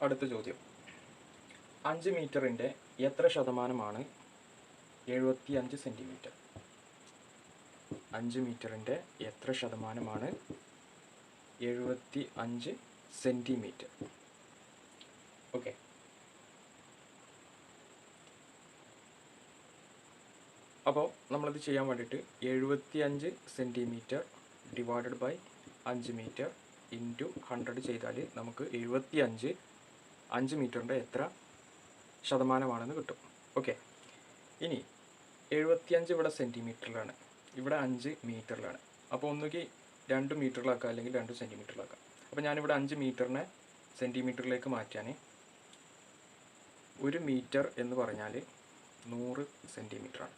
അടുത്ത ചോദ്യം, 5 മീറ്ററിൻ്റെ എത്ര ശതമാനമാണ് 75 സെൻറ്റിമീറ്റർ? 5 മീറ്ററിൻ്റെ എത്ര ശതമാനമാണ് 75 സെൻറ്റിമീറ്റർ? ഓക്കെ, അപ്പോൾ നമ്മളിത് ചെയ്യാൻ വേണ്ടിയിട്ട് 75 centimetre divided by 5 metre into 100 ചെയ്താൽ നമുക്ക് 5 മീറ്ററിൻ്റെ എത്ര ശതമാനമാണെന്ന് കിട്ടും. ഓക്കെ, ഇനി 75 ഇവിടെ സെൻറ്റിമീറ്ററിലാണ്, ഇവിടെ 5 മീറ്ററിലാണ്. അപ്പോൾ ഒന്നുകിൽ 2 മീറ്ററിലാക്കാം അല്ലെങ്കിൽ 2 സെൻറ്റിമീറ്ററിലാക്കാം. അപ്പോൾ ഞാനിവിടെ 5 മീറ്ററിനെ സെൻറ്റിമീറ്ററിലേക്ക് മാറ്റാൻ 1 മീറ്റർ എന്ന് പറഞ്ഞാൽ 100 സെൻറ്റിമീറ്ററാണ്.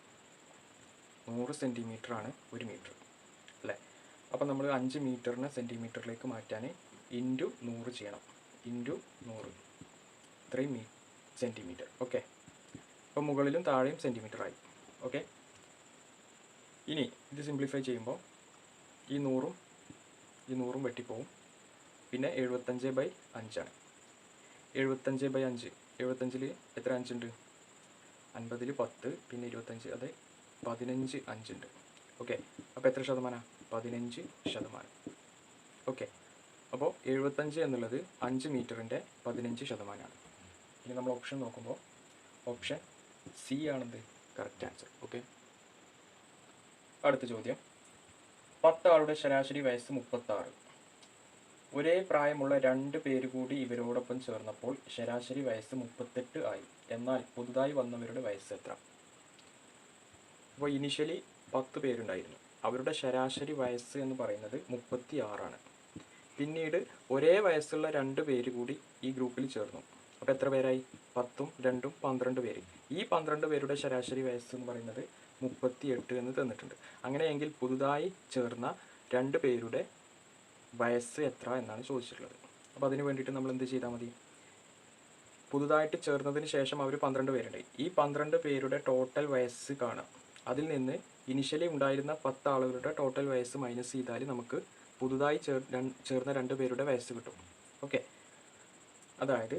100 സെൻറ്റിമീറ്ററാണ് 1 മീറ്റർ അല്ലേ? അപ്പോൾ നമ്മൾ 5 മീറ്ററിനെ സെൻറ്റിമീറ്ററിലേക്ക് മാറ്റാൻ ഇൻറ്റു 100 ചെയ്യണം. ഇൻറ്റു 100 ഇത്രയും സെൻറ്റിമീറ്റർ. ഓക്കെ, അപ്പോൾ മുകളിലും താഴെയും സെൻറ്റിമീറ്ററായി. ഓക്കെ, ഇനി ഇത് സിംപ്ലിഫൈ ചെയ്യുമ്പോൾ ഈ 100ഉം വെട്ടിപ്പോവും. പിന്നെ 75/5 ആണ്. 75/5, 75ൽ എത്ര 5 ഉണ്ട്? 50ൽ 10, പിന്നെ 25, അത് 15 5 ഉണ്ട്. ഓക്കെ, അപ്പോൾ എത്ര ശതമാനമാണ്? 15%. ഓക്കെ, അപ്പോൾ 75 എന്നുള്ളത് 5 മീറ്ററിൻ്റെ 15%. ഇനി നമ്മൾ ഓപ്ഷൻ നോക്കുമ്പോൾ ഓപ്ഷൻ സി ആണെന്ത് കറക്റ്റ് ആൻസർ. ഓക്കെ, അടുത്ത ചോദ്യം, 10 ആളുടെ ശരാശരി വയസ്സ് 36. ഒരേ പ്രായമുള്ള 2 പേര് കൂടി ഇവരോടൊപ്പം ചേർന്നപ്പോൾ ശരാശരി വയസ്സ് 38 ആയി. എന്നാൽ പുതുതായി വന്നവരുടെ വയസ്സ് എത്ര? അപ്പോൾ ഇനിഷ്യലി 10 പേരുണ്ടായിരുന്നു, അവരുടെ ശരാശരി വയസ്സ് എന്ന് പറയുന്നത് 36 ആണ്. പിന്നീട് ഒരേ വയസ്സുള്ള 2 പേര് കൂടി ഈ ഗ്രൂപ്പിൽ ചേർന്നു. അപ്പോൾ എത്ര പേരായി? 10ഉം 2ഉം 12 പേര്. ഈ 12 പേരുടെ ശരാശരി വയസ്സ് എന്ന് പറയുന്നത് 38 എന്ന് തന്നിട്ടുണ്ട്. അങ്ങനെയെങ്കിൽ പുതുതായി ചേർന്ന 2 പേരുടെ വയസ്സ് എത്ര എന്നാണ് ചോദിച്ചിട്ടുള്ളത്. അപ്പോൾ അതിന് വേണ്ടിയിട്ട് നമ്മൾ എന്ത് ചെയ്താൽ മതി? പുതുതായിട്ട് ചേർന്നതിന് ശേഷം അവർ 12 പേരുണ്ട്. ഈ 12 പേരുടെ ടോട്ടൽ വയസ്സ് കാണാം. അതിൽ നിന്ന് ഇനിഷ്യലി ഉണ്ടായിരുന്ന 10 ആളുകളുടെ ടോട്ടൽ വയസ്സ് മൈനസ് ചെയ്താൽ നമുക്ക് പുതുതായി ചേർന്ന 2 പേരുടെ വയസ്സ് കിട്ടും. ഓക്കെ, അതായത്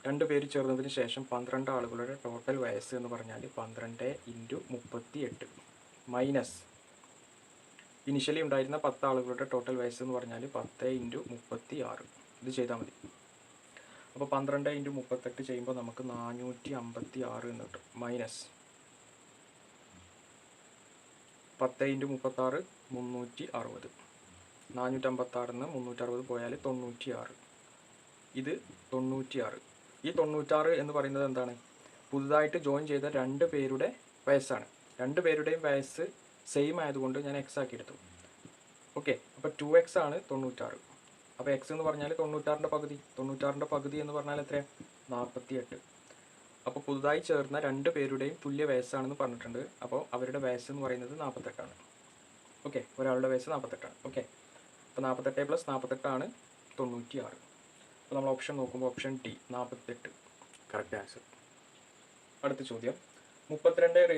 2 പേര് ചേർന്നതിന് ശേഷം 12 ആളുകളുടെ ടോട്ടൽ വയസ്സ് എന്ന് പറഞ്ഞാൽ 12 × 38 മൈനസ് ഇനിഷ്യലി ഉണ്ടായിരുന്ന 10 ആളുകളുടെ ടോട്ടൽ വയസ്സ് എന്ന് പറഞ്ഞാൽ 10 × 36. ഇത് ചെയ്താൽ മതി. അപ്പോൾ 12 × 38 ചെയ്യുമ്പോൾ നമുക്ക് 456 എന്ന് കിട്ടും. മൈനസ് 10 × 36 360. 456 നിന്ന് 360 പോയാൽ 96. ഇത് 96. ഈ 96 എന്ന് പറയുന്നത് എന്താണ്? പുതുതായിട്ട് ജോയിൻ ചെയ്ത 2 പേരുടെ വയസ്സാണ്. 2 പേരുടെയും വയസ്സ് സെയിം ആയതുകൊണ്ട് ഞാൻ എക്സ് ആക്കി എടുത്തു. ഓക്കെ, അപ്പോൾ 2x ആണ് 96. അപ്പോൾ എക്സ് എന്ന് പറഞ്ഞാൽ 96ൻ്റെ പകുതി. 96ൻ്റെ പകുതി എന്ന് പറഞ്ഞാൽ എത്രയാണ്? 48. അപ്പോൾ പുതുതായി ചേർന്ന 2 പേരുടെയും തുല്യ വയസ്സാണെന്ന് പറഞ്ഞിട്ടുണ്ട്. അപ്പോൾ അവരുടെ വയസ്സ് എന്ന് പറയുന്നത് 48ആണ്. ഓക്കെ, ഒരാളുടെ വയസ്സ് 48ആണ്. ഓക്കെ, അപ്പോൾ 48 + 48 ആണ് 96. അപ്പോൾ നമ്മൾ ഓപ്ഷൻ നോക്കുമ്പോൾ ഓപ്ഷൻ ടി 48 കറക്റ്റ് ആൻസർ. അടുത്ത ചോദ്യം, 32 -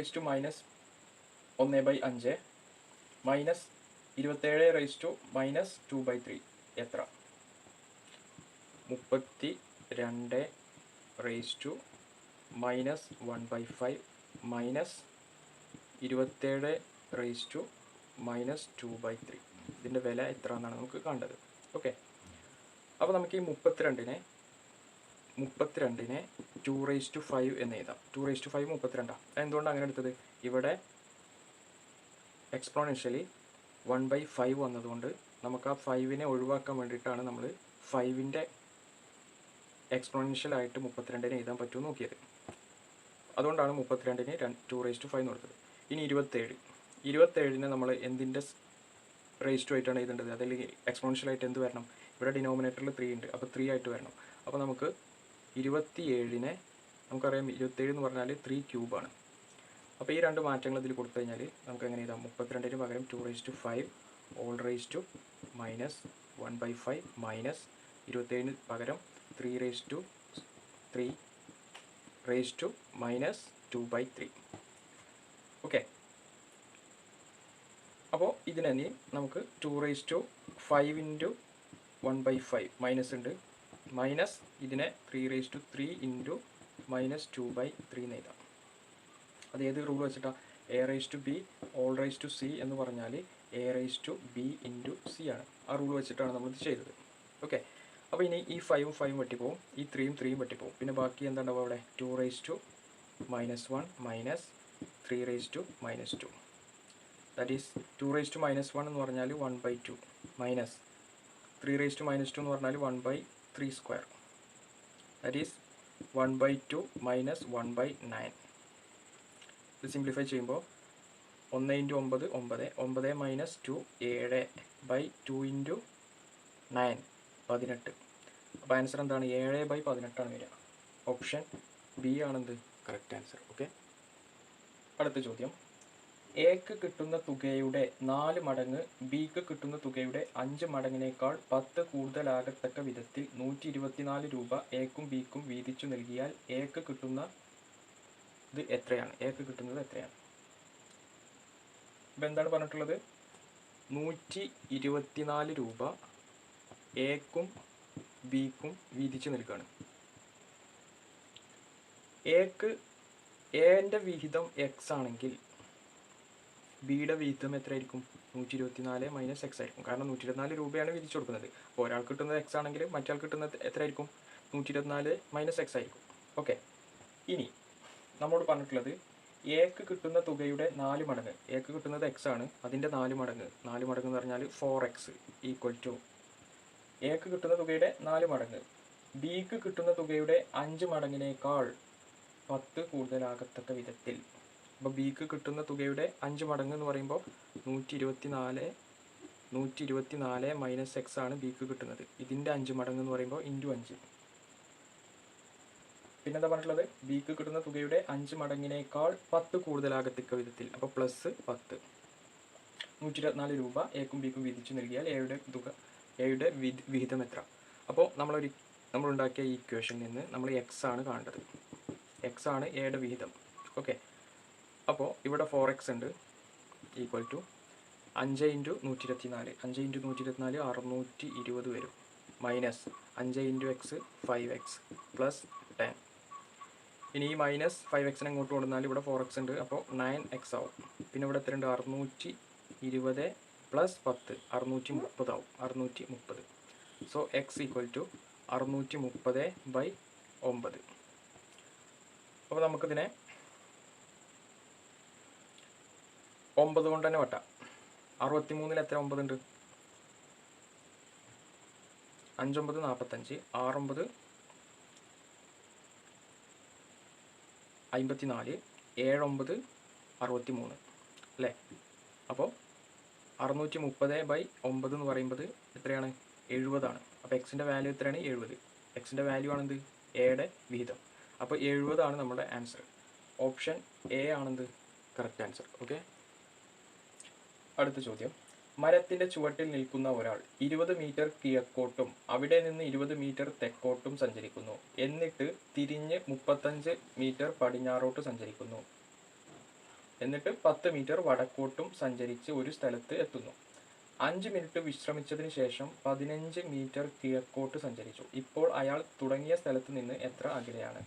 (1/5) മൈനസ് 27 - (2/3) എത്ര? 32 - (1/5) മൈനസ് 27 - (2/3) ഇതിൻ്റെ വില എത്ര എന്നാണ് നമുക്ക് കണ്ടത്. ഓക്കെ, അപ്പോൾ നമുക്ക് ഈ 32നെ 2/5 എന്ന് എഴുതാം. 2/5 32. എന്തുകൊണ്ടാണ് അങ്ങനെ എടുത്തത്? ഇവിടെ എക്സ്പോണൻഷ്യലി 1/5 വന്നതുകൊണ്ട് നമുക്ക് ആ 5നെ ഒഴിവാക്കാൻ വേണ്ടിയിട്ടാണ് നമ്മൾ 5ൻ്റെ എക്സ്പോണൻഷ്യലായിട്ട് 32നെ എഴുതാൻ പറ്റുമെന്ന് നോക്കിയത്. അതുകൊണ്ടാണ് 32നെ 2/5 എന്ന് കൊടുത്തത്. ഇനി 27നെ നമ്മൾ എന്തിൻ്റെ റേസ് ടു ആയിട്ടാണ് എഴുതേണ്ടത്? അതല്ലെങ്കിൽ എക്സ്പോണൻഷ്യലായിട്ട് എന്ത് വരണം? ഇവിടെ ഡിനോമിനേറ്ററിൽ 3 ഉണ്ട്, അപ്പോൾ 3 ആയിട്ട് വരണം. അപ്പോൾ നമുക്ക് 27നെ നമുക്കറിയാം 27 എന്ന് പറഞ്ഞാൽ 3 ക്യൂബാണ്. അപ്പോൾ ഈ 2 മാറ്റങ്ങൾ ഇതിൽ കൊടുത്തു കഴിഞ്ഞാൽ നമുക്ക് എങ്ങനെ എഴുതാം? 32ന് പകരം 2/5 ഓൾ റേസ് ടു -1/5 മൈനസ് 27ന് പകരം 3 റേസ് ടു -2/3. ഓക്കെ, അപ്പോൾ ഇതിനെ നമുക്ക് 2/5 × 1/5 മൈനസ് ഉണ്ട്, മൈനസ് ഇതിനെ 3/3 ഇൻറ്റു -2/3 എന്ന് എഴുതാം. അത് ഏത് റൂൾ വെച്ചിട്ടാണ്? a⁻b all⁻c എന്ന് പറഞ്ഞാൽ a⁻b ഇൻറ്റു c ആണ്. ആ റൂൾ വെച്ചിട്ടാണ് നമ്മളിത് ചെയ്തത്. ഓക്കെ, അപ്പോൾ ഇനി ഈ 5ഉം 5ഉം വെട്ടിപ്പോവും, ഈ 3ഉം 3ഉം വെട്ടിപ്പോവും. പിന്നെ ബാക്കി എന്താ ഉണ്ടാവുക അവിടെ? 2⁻−1 മൈനസ് 3⁻². ദാറ്റ് ഈസ് 2⁻−1 എന്ന് പറഞ്ഞാൽ 1/2 മൈനസ് 3⁻² എന്ന് പറഞ്ഞാൽ 1/3². That is 1/2 minus 1/9. ഇത് സിംപ്ലിഫൈ ചെയ്യുമ്പോൾ 1 × 9 9, 9 മൈനസ് 2 7/2 ഇൻറ്റു 9 18. അപ്പോൾ ആൻസർ എന്താണ്? 7/18 വരിക. ഓപ്ഷൻ ബി ആണെന്ത് കറക്റ്റ് ആൻസർ. ഓക്കെ, അടുത്ത ചോദ്യം. എക്ക് കിട്ടുന്ന തുകയുടെ 4 മടങ്ങ് ബിക്ക് കിട്ടുന്ന തുകയുടെ 5 മടങ്ങിനേക്കാൾ 10 കൂടുതലാകത്തക്ക വിധത്തിൽ 124 രൂപ എക്കും ബിക്കും വീതിച്ചു നൽകിയാൽ എക്ക് കിട്ടുന്നത് എത്രയാണ്? ഇപ്പം എന്താണ് പറഞ്ഞിട്ടുള്ളത്? 124 രൂപ എക്കും ബിക്കും വീതിച്ചു നൽകുകയാണ്. എന്റെ വിഹിതം എക്സ് ആണെങ്കിൽ ബിയുടെ വിഹിതം എത്രയായിരിക്കും? 124 മൈനസ് എക്സ് ആയിരിക്കും. കാരണം 124 രൂപയാണ് വീതിച്ചു കൊടുക്കുന്നത്. അപ്പോൾ ഒരാൾക്ക് കിട്ടുന്നത് എക്സ് ആണെങ്കിൽ മറ്റേ കിട്ടുന്നത് എത്രയായിരിക്കും? 124 മൈനസ് എക്സ് ആയിരിക്കും. ഓക്കെ, ഇനി നമ്മോട് പറഞ്ഞിട്ടുള്ളത് എക്ക് കിട്ടുന്ന തുകയുടെ 4 മടങ്ങ്. എക്ക് കിട്ടുന്നത് എക്സ് ആണ്, അതിൻ്റെ 4 മടങ്ങ്. 4 മടങ്ങ് എന്ന് പറഞ്ഞാൽ 4x ഈക്വൽ ടു എക്ക് കിട്ടുന്ന തുകയുടെ 4 മടങ്ങ് ബിക്ക് കിട്ടുന്ന തുകയുടെ 5 മടങ്ങിനേക്കാൾ 10 കൂടുതലാകത്തക്ക വിധത്തിൽ. അപ്പോൾ ബിക്ക് കിട്ടുന്ന തുകയുടെ 5 മടങ്ങ് എന്ന് പറയുമ്പോൾ 124 മൈനസ് എക്സ് ആണ് ബിക്ക് കിട്ടുന്നത്. ഇതിൻ്റെ 5 മടങ്ങ് എന്ന് പറയുമ്പോൾ ഇൻറ്റു 5. പിന്നെന്താ പറഞ്ഞിട്ടുള്ളത്? ബിക്ക് കിട്ടുന്ന തുകയുടെ 5 മടങ്ങിനേക്കാൾ 10 കൂടുതലാകത്തക്ക വിധത്തിൽ. അപ്പോൾ പ്ലസ് 10. 124 രൂപ എക്കും ബിക്കും വീതിച്ചു നൽകിയാൽ എയുടെ വിഹിതം എത്ര? അപ്പോൾ നമ്മളുണ്ടാക്കിയ ഈ ഇക്വേഷനിൽ നിന്ന് നമ്മൾ എക്സ് ആണ് കാണേണ്ടത്. എക്സ് ആണ് എയുടെ വിഹിതം. ഓക്കെ, അപ്പോൾ ഇവിടെ 4x ഉണ്ട് ഈക്വൽ ടു 5 × 124. 5 × 124 620 വരും. Minus 5 × x 5x plus 10. ഇനി ഈ മൈനസ് 5x അങ്ങോട്ട് കൊണ്ടുവന്നാൽ ഇവിടെ 4x ഉണ്ട്, അപ്പോൾ 9x ആവും. പിന്നെ ഇവിടെ എത്രയുണ്ട്? 620 പ്ലസ് 10 630 ആവും. 630. So x equal to 630/9. അപ്പോൾ നമുക്കിതിനെ 9 കൊണ്ട് തന്നെ വട്ടാം. 63 എത്ര 9 ഉണ്ട്? 5 9 45, 6 9 54, 7 9 63 അല്ലേ? അപ്പോൾ 630/9 എന്ന് പറയുമ്പോൾ എത്രയാണ്? 70 ആണ്. അപ്പോൾ എക്സിൻ്റെ വാല്യൂ എത്രയാണ്? 70. എക്സിൻ്റെ വാല്യൂ ആണെന്ത്? എയുടെ വിഹിതം. അപ്പോൾ 70 ആണ് നമ്മുടെ ആൻസർ. ഓപ്ഷൻ എ ആണെന്ത് കറക്റ്റ് ആൻസർ. ഓക്കെ, അടുത്ത ചോദ്യം. മരത്തിൻ്റെ ചുവട്ടിൽ നിൽക്കുന്ന ഒരാൾ 20 മീറ്റർ കിഴക്കോട്ടും അവിടെ നിന്ന് 20 മീറ്റർ തെക്കോട്ടും സഞ്ചരിക്കുന്നു. എന്നിട്ട് തിരിഞ്ഞ് 35 മീറ്റർ പടിഞ്ഞാറോട്ട് സഞ്ചരിക്കുന്നു. എന്നിട്ട് 10 മീറ്റർ വടക്കോട്ടും സഞ്ചരിച്ച് ഒരു സ്ഥലത്ത് എത്തുന്നു. 5 മിനിറ്റ് വിശ്രമിച്ചതിന് ശേഷം 15 മീറ്റർ കിഴക്കോട്ട് സഞ്ചരിച്ചു. ഇപ്പോൾ അയാൾ തുടങ്ങിയ സ്ഥലത്ത് നിന്ന് എത്ര അകലെയാണ്?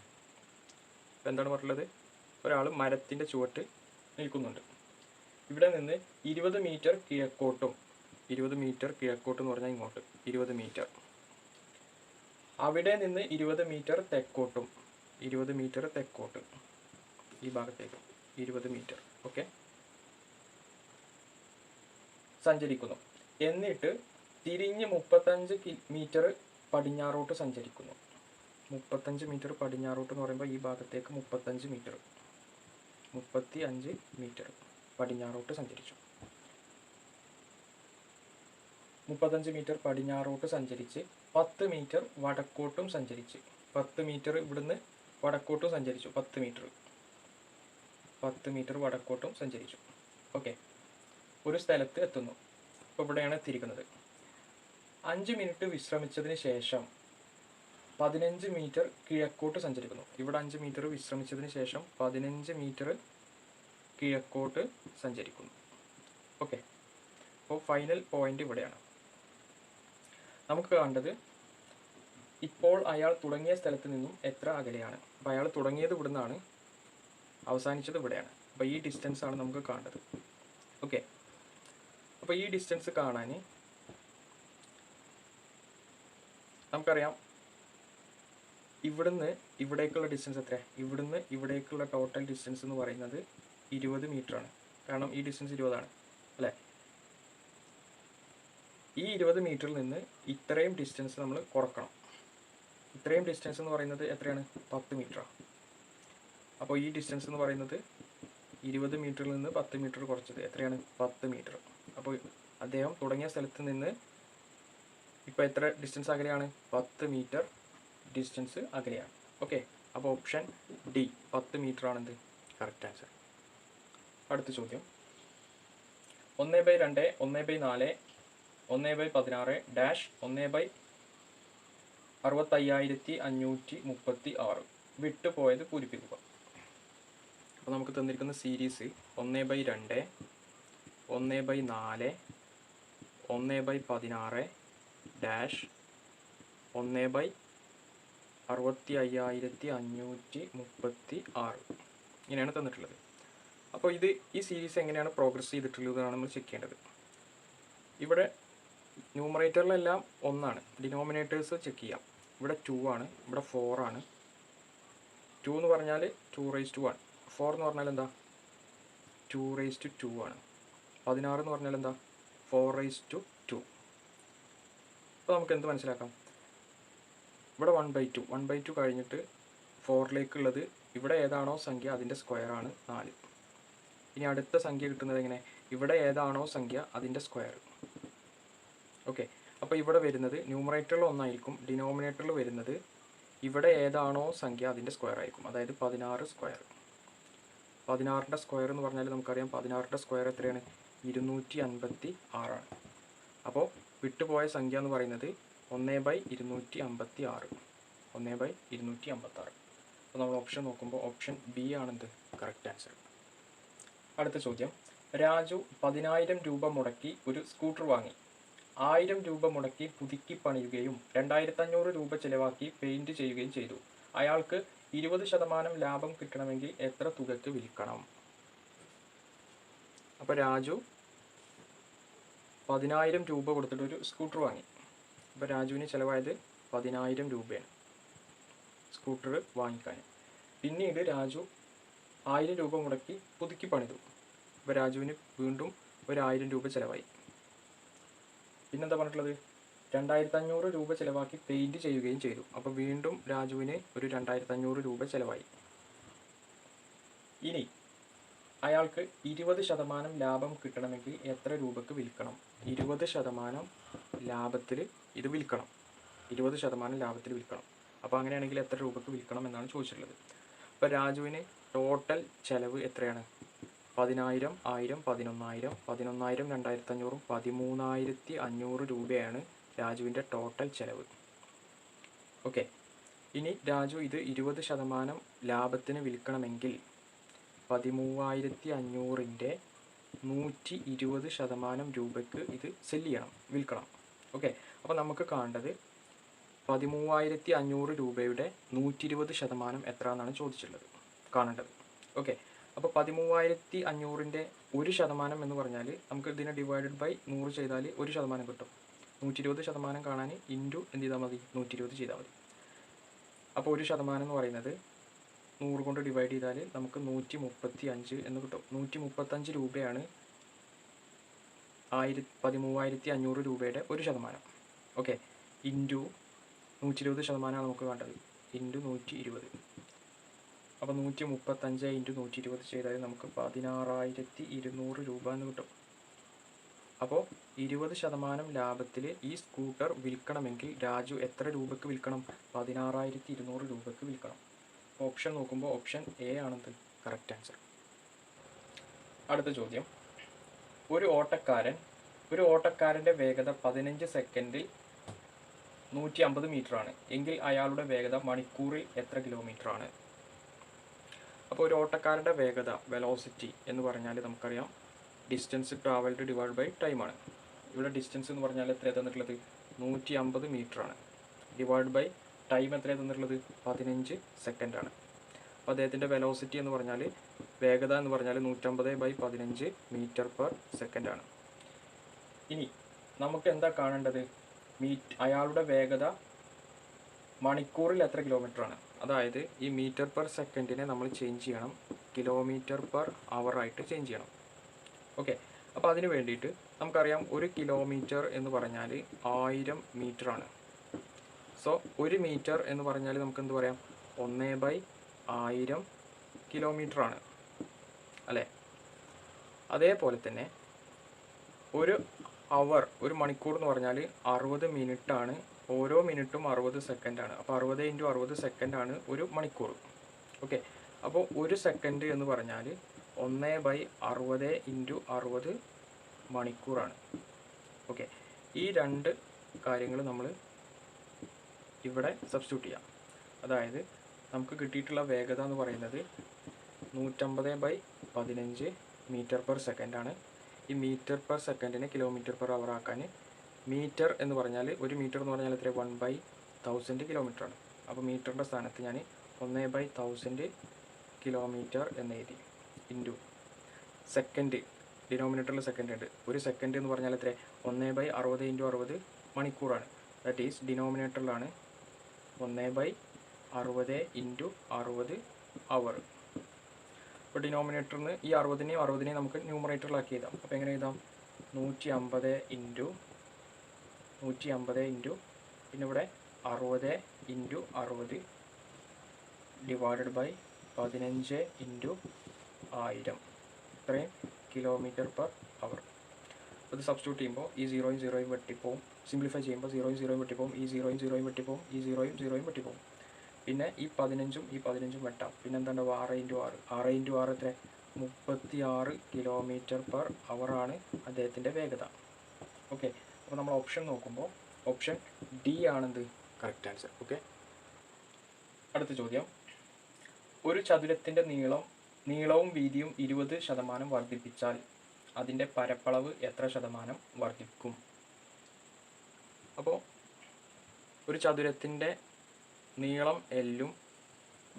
ഇപ്പം എന്താണ് പറഞ്ഞുള്ളത്? ഒരാൾ മരത്തിൻ്റെ ചുവട്ട് നിൽക്കുന്നുണ്ട്. ഇവിടെ നിന്ന് 20 മീറ്റർ കിഴക്കോട്ടും, 20 മീറ്റർ കിഴക്കോട്ട് എന്ന് പറഞ്ഞാൽ ഇങ്ങോട്ട് 20 മീറ്റർ. അവിടെ നിന്ന് 20 മീറ്റർ തെക്കോട്ടും, 20 മീറ്റർ തെക്കോട്ട് ഈ ഭാഗത്തേക്ക് 20 മീറ്റർ. ഓക്കെ, സഞ്ചരിക്കുന്നു. എന്നിട്ട് തിരിഞ്ഞ് 35 മീറ്റർ പടിഞ്ഞാറോട്ട് സഞ്ചരിക്കുന്നു. 35 മീറ്റർ പടിഞ്ഞാറോട്ട് എന്ന് പറയുമ്പോൾ ഈ ഭാഗത്തേക്ക് 35 മീറ്റർ പടിഞ്ഞാറോട്ട് സഞ്ചരിച്ചു. 35 മീറ്റർ പടിഞ്ഞാറോട്ട് സഞ്ചരിച്ച് 10 മീറ്റർ വടക്കോട്ടും സഞ്ചരിച്ച് 10 മീറ്റർ ഇവിടുന്ന് വടക്കോട്ടും സഞ്ചരിച്ചു. 10 മീറ്റർ വടക്കോട്ടും സഞ്ചരിച്ചു. ഓക്കെ, ഒരു സ്ഥലത്ത് എത്തുന്നു. ഇപ്പോൾ ഇവിടെയാണ് എത്തിയിരിക്കുന്നത്. 5 മിനിറ്റ് വിശ്രമിച്ചതിന് ശേഷം 15 മീറ്റർ കിഴക്കോട്ട് സഞ്ചരിക്കുന്നു. ഇവിടെ 5 മീറ്റർ വിശ്രമിച്ചതിന് ശേഷം 15 മീറ്റർ കിഴക്കോട്ട് സഞ്ചരിക്കുന്നു. ഓക്കെ, അപ്പോൾ ഫൈനൽ പോയിന്റ് ഇവിടെയാണ്. നമുക്ക് കണ്ടത് ഇപ്പോൾ അയാൾ തുടങ്ങിയ സ്ഥലത്ത് നിന്നും എത്ര അകലെയാണ്. അപ്പോൾ അയാൾ തുടങ്ങിയത് ഇവിടെ നിന്നാണ്, അവസാനിച്ചത് ഇവിടെയാണ്. അപ്പോൾ ഈ ഡിസ്റ്റൻസ് ആണ് നമുക്ക് കാണേണ്ടത്. ഓക്കെ, അപ്പോൾ ഈ ഡിസ്റ്റൻസ് കാണാൻ നമുക്കറിയാം ഇവിടുന്ന് ഇവിടേക്കുള്ള ഡിസ്റ്റൻസ് എത്ര, ഇവിടുന്ന് ഇവിടേക്കുള്ള ടോട്ടൽ ഡിസ്റ്റൻസ് എന്ന് പറയുന്നത് 20 മീറ്ററാണ്. കാരണം ഈ ഡിസ്റ്റൻസ് 20ആണ് അല്ലേ. ഈ 20 മീറ്ററിൽ നിന്ന് ഇത്രയും ഡിസ്റ്റൻസ് നമ്മൾ കുറക്കണം. ഇത്രയും ഡിസ്റ്റൻസ് എന്ന് പറയുന്നത് എത്രയാണ്, 10 മീറ്ററാണ്. അപ്പോൾ ഈ ഡിസ്റ്റൻസ് എന്ന് പറയുന്നത് 20 മീറ്ററിൽ നിന്ന് 10 മീറ്റർ കുറച്ചത് എത്രയാണ്, 10 മീറ്റർ. അപ്പോൾ അദ്ദേഹം തുടങ്ങിയ സ്ഥലത്ത് നിന്ന് ഇപ്പോൾ എത്ര ഡിസ്റ്റൻസ് അകലെയാണ്, 10 മീറ്റർ ഡിസ്റ്റൻസ് അകലെയാണ്. ഓക്കെ, അപ്പോൾ ഓപ്ഷൻ ഡി 10 മീറ്റർ ആണെന്ത് കറക്റ്റ് ആൻസർ. അടുത്ത ചോദ്യം 1/2, 1/4, 1/16 ഡാഷ് 1/6536 വിട്ടുപോയത് പൂരിപ്പിക്കുക. അപ്പോൾ നമുക്ക് തന്നിരിക്കുന്ന സീരീസ് 1/2, 1/4, 1/16 ഡാഷ് 1/6536 ഇങ്ങനെയാണ് തന്നിട്ടുള്ളത്. അപ്പോൾ ഈ സീരീസ് എങ്ങനെയാണ് പ്രോഗ്രസ് ചെയ്തിട്ടുള്ളതാണ് നമ്മൾ ചെക്ക് ചെയ്യേണ്ടത്. ഇവിടെ ന്യൂമറേറ്ററിലെല്ലാം 1ആണ്, ഡിനോമിനേറ്റേഴ്സ് ചെക്ക് ചെയ്യാം. ഇവിടെ 2 ആണ്, ഇവിടെ 4 ആണ്. 2 എന്ന് പറഞ്ഞാൽ 2^1, 4 എന്ന് പറഞ്ഞാൽ എന്താ 2^2 ആണ്. 16 എന്ന് പറഞ്ഞാൽ എന്താ 4^2. അപ്പോൾ നമുക്ക് എന്ത് മനസ്സിലാക്കാം, ഇവിടെ 1/2 കഴിഞ്ഞിട്ട് 4ലേക്കുള്ളത് ഇവിടെ ഏതാണോ സംഖ്യ അതിൻ്റെ സ്ക്വയറാണ് 4. ഇനി അടുത്ത സംഖ്യ കിട്ടുന്നത് എങ്ങനെ, ഇവിടെ ഏതാണോ സംഖ്യ അതിൻ്റെ സ്ക്വയർ. ഓക്കെ, അപ്പോൾ ഇവിടെ വരുന്നത് ന്യൂമറേറ്ററിൽ 1 ആയിരിക്കും, ഡിനോമിനേറ്ററിൽ വരുന്നത് ഇവിടെ ഏതാണോ സംഖ്യ അതിൻ്റെ സ്ക്വയർ ആയിരിക്കും. അതായത് 16 സ്ക്വയർ. 16ൻ്റെ സ്ക്വയർ എന്ന് പറഞ്ഞാൽ നമുക്കറിയാം 16ൻ്റെ സ്ക്വയർ എത്രയാണ്, 256 ആണ്. അപ്പോൾ വിട്ടുപോയ സംഖ്യ എന്ന് പറയുന്നത് 1/256. 1/256. അപ്പോൾ നമ്മൾ ഓപ്ഷൻ നോക്കുമ്പോൾ ഓപ്ഷൻ ബി ആണെന്ത് കറക്റ്റ് ആൻസർ. അടുത്ത ചോദ്യം, രാജു 10,000 രൂപ മുടക്കി ഒരു സ്കൂട്ടർ വാങ്ങി. 1000 രൂപ മുടക്കി പുതുക്കി പണിയുകയും 2500 രൂപ ചിലവാക്കി പെയിന്റ് ചെയ്യുകയും ചെയ്തു. അയാൾക്ക് 20% ലാഭം കിട്ടണമെങ്കിൽ എത്ര തുകയ്ക്ക് വിൽക്കണം. അപ്പോൾ രാജു 10,000 രൂപ കൊടുത്തിട്ട് ഒരു സ്കൂട്ടർ വാങ്ങി. അപ്പോൾ രാജുവിന് ചിലവായത് 10,000 രൂപയാണ് സ്കൂട്ടർ വാങ്ങിക്കാൻ. പിന്നീട് രാജു 1000 രൂപ മുടക്കി പുതുക്കി പണിതു. അപ്പോൾ രാജുവിന് വീണ്ടും 1000 രൂപ ചിലവായി. പിന്നെന്താ പറഞ്ഞിട്ടുള്ളത്, 2500 രൂപ ചിലവാക്കി പെയിൻറ് ചെയ്യുകയും ചെയ്തു. അപ്പോൾ വീണ്ടും രാജുവിന് ഒരു 2500 രൂപ ചിലവായി. ഇനി അയാൾക്ക് 20% ലാഭം കിട്ടണമെങ്കിൽ എത്ര രൂപക്ക് വിൽക്കണം. 20% ലാഭത്തിൽ ഇത് വിൽക്കണം. 20% ലാഭത്തിൽ വിൽക്കണം. അപ്പോൾ അങ്ങനെയാണെങ്കിൽ എത്ര രൂപക്ക് വിൽക്കണം എന്നാണ് ചോദിച്ചിട്ടുള്ളത്. അപ്പോൾ രാജുവിന് ടോട്ടൽ ചിലവ് എത്രയാണ്, 10,000, 1000, 11,000, 11,000, 2500, 13,500 രൂപയാണ് രാജുവിൻ്റെ ടോട്ടൽ ചിലവ്. ഓക്കെ, ഇനി രാജു ഇത് 20% ലാഭത്തിന് വിൽക്കണമെങ്കിൽ 13,500ൻ്റെ 120% രൂപയ്ക്ക് ഇത് സെല്ല് ചെയ്യണം, വിൽക്കണം. ഓക്കെ, അപ്പോൾ നമുക്ക് കാണേണ്ടത് 13,500 രൂപയുടെ 120% എത്ര എന്നാണ് ചോദിച്ചിട്ടുള്ളത്, കാണേണ്ടത്. ഓക്കെ, അപ്പോൾ 13,500ൻ്റെ 1% എന്ന് പറഞ്ഞാൽ നമുക്ക് ഇതിനെ ഡിവൈഡഡ് ബൈ 100 ചെയ്താൽ 1% കിട്ടും. 120% കാണാൻ ഇൻറ്റു എന്ത് ചെയ്താൽ മതി, 120 ചെയ്താൽ മതി. അപ്പോൾ 1% എന്ന് പറയുന്നത് 100 കൊണ്ട് ഡിവൈഡ് ചെയ്താൽ നമുക്ക് 135 എന്ന് കിട്ടും. 135 രൂപയാണ് 13,500 രൂപയുടെ 1%. ഓക്കെ, ഇൻറ്റു 120% നമുക്ക് വേണ്ടത്, ഇൻറ്റു 120. അപ്പോൾ 135 ഇൻറ്റു 120 ചെയ്താൽ നമുക്ക് 16,200 രൂപ എന്ന് കിട്ടും. അപ്പോൾ 20% ലാഭത്തിൽ ഈ സ്കൂട്ടർ വിൽക്കണമെങ്കിൽ രാജു എത്ര രൂപയ്ക്ക് വിൽക്കണം, 16,200 രൂപയ്ക്ക് വിൽക്കണം. ഓപ്ഷൻ നോക്കുമ്പോൾ ഓപ്ഷൻ എ ആണെന്ന് കറക്റ്റ് ആൻസർ. അടുത്ത ചോദ്യം, ഒരു ഓട്ടക്കാരൻ്റെ വേഗത 15 സെക്കൻഡിൽ 150 മീറ്ററാണ് എങ്കിൽ അയാളുടെ വേഗത മണിക്കൂറിൽ എത്ര കിലോമീറ്റർ ആണ്. അപ്പോൾ ഒരു ഓട്ടക്കാരൻ്റെ വേഗത വെലോസിറ്റി എന്ന് പറഞ്ഞാൽ നമുക്കറിയാം ഡിസ്റ്റൻസ് ട്രാവൽഡ് ഡിവൈഡ് ബൈ ടൈമാണ്. ഇവിടെ ഡിസ്റ്റൻസ് എന്ന് പറഞ്ഞാൽ എത്ര തന്നിട്ടുള്ളത്, 150 മീറ്ററാണ്. ഡിവൈഡ് ബൈ ടൈം എത്രയാണ് തന്നിട്ടുള്ളത്? 15 സെക്കൻഡാണ്. അപ്പോൾ അദ്ദേഹത്തിൻ്റെ വെലോസിറ്റി എന്ന് പറഞ്ഞാൽ, വേഗത എന്ന് പറഞ്ഞാൽ 150/15 മീറ്റർ പെർ സെക്കൻഡാണ്. ഇനി നമുക്ക് എന്താ കാണേണ്ടത്? അയാളുടെ വേഗത മണിക്കൂറിൽ എത്ര കിലോമീറ്ററാണ്. അതായത് ഈ മീറ്റർ പെർ സെക്കൻഡിനെ നമ്മൾ ചേഞ്ച് ചെയ്യണം, കിലോമീറ്റർ പെർ അവർ ആയിട്ട് ചേഞ്ച് ചെയ്യണം. ഓക്കെ, അപ്പോൾ അതിന് വേണ്ടിയിട്ട് നമുക്കറിയാം 1 കിലോമീറ്റർ എന്ന് പറഞ്ഞാൽ 1000 മീറ്ററാണ്. സോ 1 മീറ്റർ എന്ന് പറഞ്ഞാൽ നമുക്ക് എന്ത് പറയാം? 1/1000 കിലോമീറ്ററാണ് അല്ലേ? അതേപോലെ തന്നെ ഒരു അവർ, ഒരു മണിക്കൂർ എന്ന് പറഞ്ഞാൽ 60 മിനിറ്റാണ്. ഓരോ മിനിറ്റും 60 സെക്കൻഡാണ്. അപ്പോൾ 60 × 60 സെക്കൻഡാണ് ഒരു മണിക്കൂർ. ഓക്കെ, അപ്പോൾ ഒരു സെക്കൻഡ് എന്ന് പറഞ്ഞാൽ 1/60 × 60 മണിക്കൂറാണ്. ഓക്കെ, ഈ രണ്ട് കാര്യങ്ങൾ നമ്മൾ ഇവിടെ സബ്സ്റ്റിറ്റ്യൂട്ട് ചെയ്യാം. അതായത് നമുക്ക് കിട്ടിയിട്ടുള്ള വേഗത എന്ന് പറയുന്നത് 150/15 മീറ്റർ പെർ സെക്കൻഡാണ്. ഈ മീറ്റർ പെർ സെക്കൻഡിനെ കിലോമീറ്റർ പെർ അവർ ആക്കാൻ, മീറ്റർ എന്ന് പറഞ്ഞാൽ, ഒരു മീറ്റർ എന്ന് പറഞ്ഞാൽ എത്ര? 1/1000 കിലോമീറ്ററാണ്. അപ്പോൾ മീറ്ററിൻ്റെ സ്ഥാനത്ത് ഞാൻ 1/1000 കിലോമീറ്റർ എന്ന് എഴുതി. ഇൻറ്റു സെക്കൻഡ്, ഡിനോമിനേറ്ററിൽ സെക്കൻഡ് ഉണ്ട്. ഒരു സെക്കൻഡ് എന്ന് പറഞ്ഞാൽ എത്ര? 1/60 × 60 മണിക്കൂറാണ്. ദാറ്റ് ഈസ് ഡിനോമിനേറ്ററിലാണ് 1/60 × 60 അവർ. അപ്പോൾ ഡിനോമിനേറ്ററിന് ഈ 60നെയും നമുക്ക് ന്യൂമറേറ്ററിലാക്കി എഴുതാം. അപ്പോൾ എങ്ങനെ എഴുതാം? 150 × പിന്നെ ഇവിടെ 60 × 60 ഡിവൈഡഡ് ബൈ 15 × 1000, ഇത്രയും കിലോമീറ്റർ പെർ അവർ. അത് സബ്സ്റ്റിറ്റ്യൂട്ട് ചെയ്യുമ്പോൾ ഈ 0യും 0യും വെട്ടിപ്പോവും. സിംപ്ലിഫൈ ചെയ്യുമ്പോൾ 0യും 0യും വെട്ടിപ്പോവും. ഈ 0യും 0യും വെട്ടിപ്പോവും. ഈ 0യും 0യും വെട്ടിപ്പോവും. പിന്നെ ഈ 15ഉം ഈ 15ഉം വെട്ടാം. പിന്നെ എന്താണ്? 6 × 6. 6 × 6 എത്ര? 36 കിലോമീറ്റർ പെർ അവറാണ് അദ്ദേഹത്തിൻ്റെ വേഗത. ഓക്കെ, അപ്പോൾ നമ്മൾ ഓപ്ഷൻ നോക്കുമ്പോൾ ഓപ്ഷൻ ഡി ആണെന്ത്? Correct answer. ഓക്കെ, അടുത്ത ചോദ്യം. ഒരു ചതുരത്തിൻ്റെ നീളവും വീതിയും 20% വർദ്ധിപ്പിച്ചാൽ അതിൻ്റെ പരപ്പളവ് എത്ര ശതമാനം വർദ്ധിക്കും? അപ്പോൾ ഒരു ചതുരത്തിൻ്റെ നീളം എല്ലും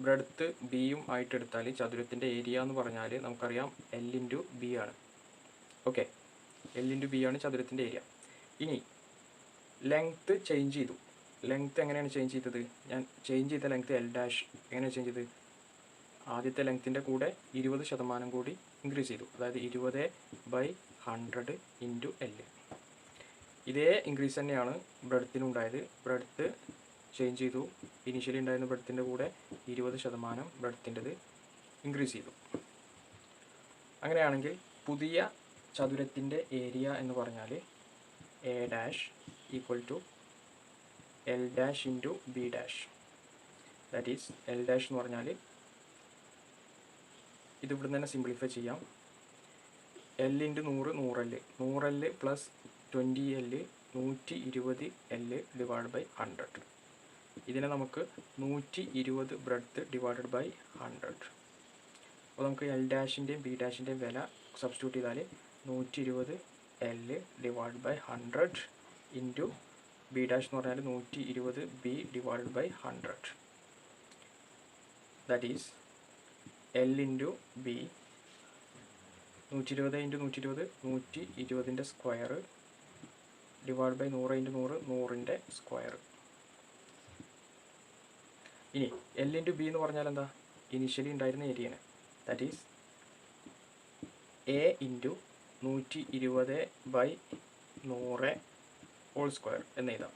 ബ്രെഡ്ത്ത് ബിയും ആയിട്ട് എടുത്താൽ ചതുരത്തിൻ്റെ ഏരിയ എന്ന് പറഞ്ഞാൽ നമുക്കറിയാം L × B ആണ്. ഓക്കെ, L × B ആണ് ചതുരത്തിൻ്റെ ഏരിയ. ഇനി ലെങ്ത്ത് ചേഞ്ച് ചെയ്തു. ലെങ്ത്ത് എങ്ങനെയാണ് ചേഞ്ച് ചെയ്തത്? ഞാൻ ചേഞ്ച് ചെയ്ത ലെങ്ത്ത് L' എങ്ങനെയാണ് ചേഞ്ച് ചെയ്തത്? ആദ്യത്തെ ലെങ്ത്തിൻ്റെ കൂടെ 20% കൂടി ഇൻക്രീസ് ചെയ്തു. അതായത് 20/100 × L. ഇതേ ഇൻക്രീസ് തന്നെയാണ് ബ്രെഡ്ത്തിനുണ്ടായത്. ബ്രെഡ്ത്ത് ചേഞ്ച് ചെയ്തു. ഇനീഷ്യലി ഉണ്ടായിരുന്ന ബ്രെഡ്ത്തിൻ്റെ കൂടെ 20% ബ്രെഡ്ത്തിൻ്റെത് ഇൻക്രീസ് ചെയ്തു. അങ്ങനെയാണെങ്കിൽ പുതിയ ചതുരത്തിൻ്റെ ഏരിയ എന്ന് പറഞ്ഞാൽ A' = L' × B'. That is L' എന്ന് പറഞ്ഞാൽ ഇത് ഇവിടെ തന്നെ സിംപ്ലിഫൈ ചെയ്യാം. L × 100 100L, 100L + 20L 120L divide by 100. ഇതിനെ നമുക്ക് 120 ബ്രെഡ്ത്ത് ഡിവൈഡഡ് ബൈ 100. അപ്പോൾ നമുക്ക് L'-ൻ്റെയും B'-ൻ്റെയും വില സബ്സ്റ്റിറ്റ്യൂട്ട് ചെയ്താൽ 120L divide by 100 into B' എന്ന് പറഞ്ഞാൽ 120B divided by 100. That is L × B 120 × 120 120ൻ്റെ സ്ക്വയർ ഡിവൈഡ് ബൈ 100 × 100 100ൻ്റെ സ്ക്വയർ. ഇനി L × B എന്ന് പറഞ്ഞാൽ എന്താ? ഇനീഷ്യലി ഉണ്ടായിരുന്ന ഏരിയയാണ്. That is A × 120/100 whole square എന്ന് എഴുതാം.